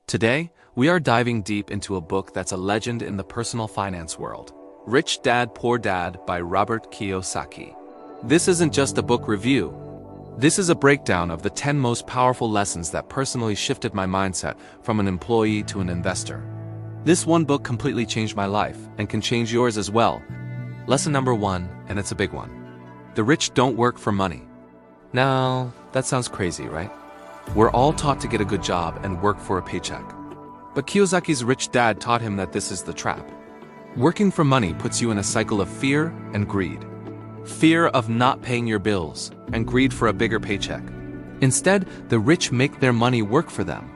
Today, we are diving deep into a book that's a legend in the personal finance world. Rich Dad, Poor Dad by Robert Kiyosaki. This isn't just a book review. This is a breakdown of the 10 most powerful lessons that personally shifted my mindset from an employee to an investor. This one book completely changed my life and can change yours as well. Lesson number 1, and it's a big one. The rich don't work for money. Now, that sounds crazy, right? We're all taught to get a good job and work for a paycheck. But Kiyosaki's rich dad taught him that this is the trap. Working for money puts you in a cycle of fear and greed. Fear of not paying your bills, and greed for a bigger paycheck. Instead, the rich make their money work for them.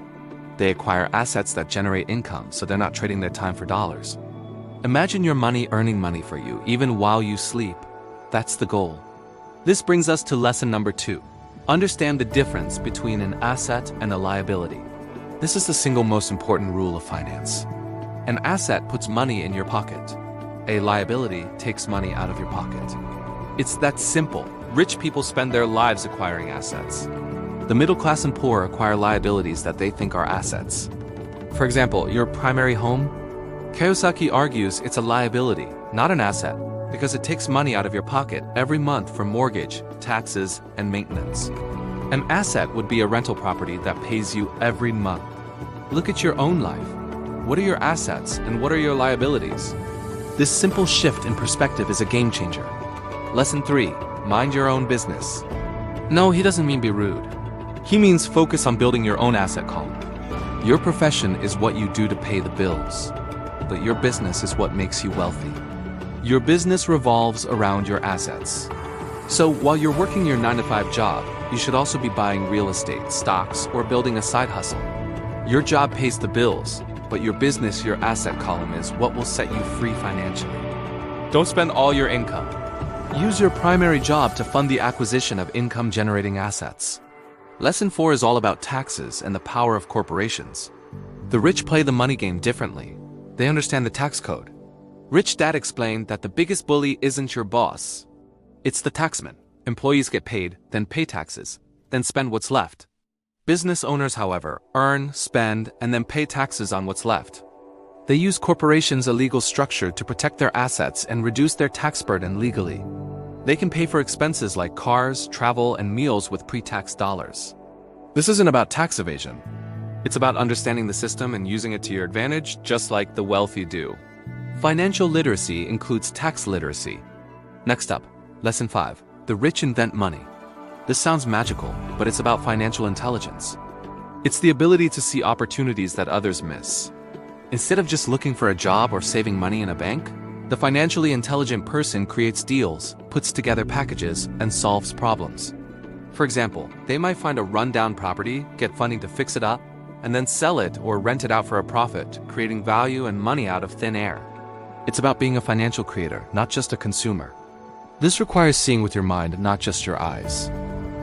They acquire assets that generate income, so they're not trading their time for dollars. Imagine your money earning money for you, even while you sleep. That's the goal. This brings us to lesson number 2. Understand the difference between an asset and a liability. This is the single most important rule of finance. An asset puts money in your pocket. A liability takes money out of your pocket. It's that simple. Rich people spend their lives acquiring assets. The middle class and poor acquire liabilities that they think are assets. For example, your primary home? Kiyosaki argues it's a liability, not an asset, because it takes money out of your pocket every month for mortgage, taxes, and maintenance. An asset would be a rental property that pays you every month. Look at your own life. What are your assets and what are your liabilities? This simple shift in perspective is a game changer. Lesson 3, mind your own business. No, he doesn't mean be rude. He means focus on building your own asset column. Your profession is what you do to pay the bills, but your business is what makes you wealthy. Your business revolves around your assets. So while you're working your 9-to-5 job, you should also be buying real estate, stocks, or building a side hustle. Your job pays the bills, but your business, your asset column, is what will set you free financially. Don't spend all your income. Use your primary job to fund the acquisition of income-generating assets. Lesson 4 is all about taxes and the power of corporations. The rich play the money game differently. They understand the tax code. Rich Dad explained that the biggest bully isn't your boss. It's the taxman. Employees get paid, then pay taxes, then spend what's left. Business owners, however, earn, spend, and then pay taxes on what's left. They use corporations' illegal structure to protect their assets and reduce their tax burden legally. They can pay for expenses like cars, travel, and meals with pre-tax dollars. This isn't about tax evasion. It's about understanding the system and using it to your advantage, just like the wealthy do. Financial literacy includes tax literacy. Next up, Lesson 5. The rich invent money. This sounds magical, but it's about financial intelligence. It's the ability to see opportunities that others miss. Instead of just looking for a job or saving money in a bank, the financially intelligent person creates deals, puts together packages, and solves problems. For example, they might find a rundown property, get funding to fix it up, and then sell it or rent it out for a profit, creating value and money out of thin air. It's about being a financial creator, not just a consumer. This requires seeing with your mind, not just your eyes.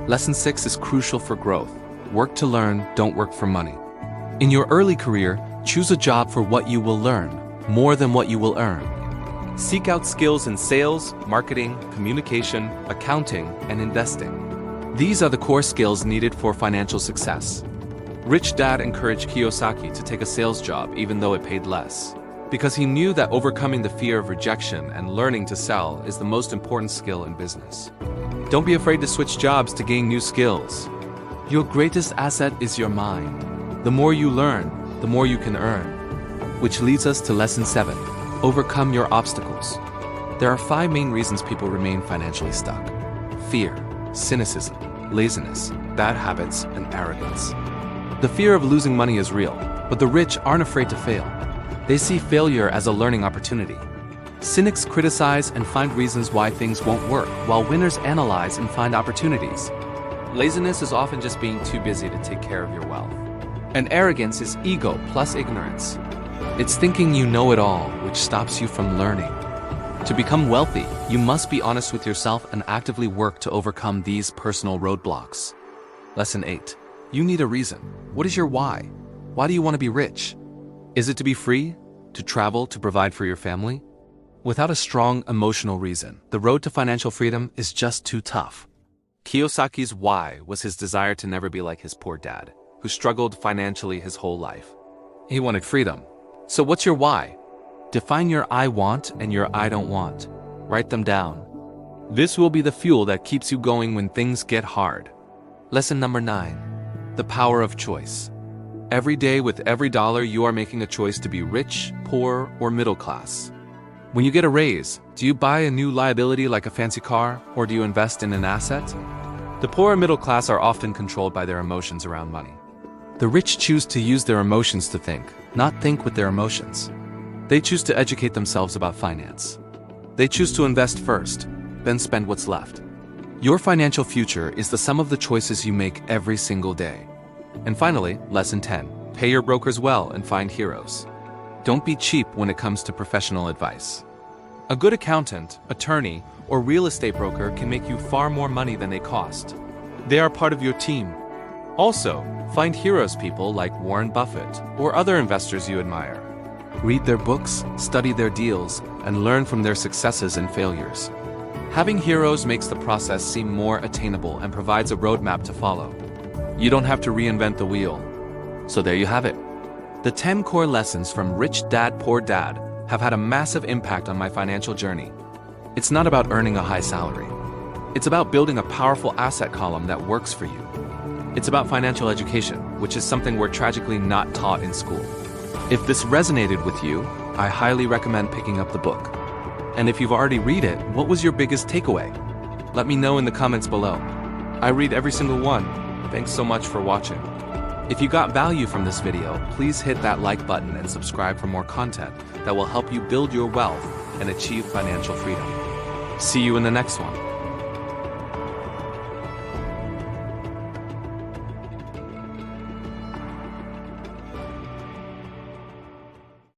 Lesson 6 is crucial for growth. Work to learn, don't work for money. In your early career, choose a job for what you will learn, more than what you will earn. Seek out skills in sales, marketing, communication, accounting, and investing. These are the core skills needed for financial success. Rich Dad encouraged Kiyosaki to take a sales job even though it paid less, because he knew that overcoming the fear of rejection and learning to sell is the most important skill in business. Don't be afraid to switch jobs to gain new skills. Your greatest asset is your mind. The more you learn, the more you can earn. Which leads us to Lesson 7. Overcome your obstacles. There are 5 main reasons people remain financially stuck. Fear, cynicism, laziness, bad habits, and arrogance. The fear of losing money is real, but the rich aren't afraid to fail. They see failure as a learning opportunity. Cynics criticize and find reasons why things won't work, while winners analyze and find opportunities. Laziness is often just being too busy to take care of your wealth. And arrogance is ego plus ignorance. It's thinking you know it all, which stops you from learning. To become wealthy, you must be honest with yourself and actively work to overcome these personal roadblocks. Lesson 8. You need a reason. What is your why? Why do you want to be rich? Is it to be free? To travel? To provide for your family? Without a strong emotional reason, the road to financial freedom is just too tough. Kiyosaki's why was his desire to never be like his poor dad, who struggled financially his whole life. He wanted freedom. So what's your why? Define your I want and your I don't want. Write them down. This will be the fuel that keeps you going when things get hard. Lesson number 9. The power of choice. Every day with every dollar you are making a choice to be rich, poor, or middle class. When you get a raise, do you buy a new liability like a fancy car, or do you invest in an asset? The poor and middle class are often controlled by their emotions around money. The rich choose to use their emotions to think, not think with their emotions. They choose to educate themselves about finance. They choose to invest first, then spend what's left. Your financial future is the sum of the choices you make every single day. And finally, lesson 10. Pay your brokers well and find heroes. Don't be cheap when it comes to professional advice. A good accountant, attorney, or real estate broker can make you far more money than they cost. They are part of your team. Also, find heroes people like Warren Buffett or other investors you admire. Read their books, study their deals, and learn from their successes and failures. Having heroes makes the process seem more attainable and provides a roadmap to follow. You don't have to reinvent the wheel. So there you have it. The 10 core lessons from Rich Dad Poor Dad have had a massive impact on my financial journey. It's not about earning a high salary. It's about building a powerful asset column that works for you. It's about financial education, which is something we're tragically not taught in school. If this resonated with you, I highly recommend picking up the book. And if you've already read it, what was your biggest takeaway? Let me know in the comments below. I read every single one. Thanks so much for watching. If you got value from this video, please hit that like button and subscribe for more content that will help you build your wealth and achieve financial freedom. See you in the next one.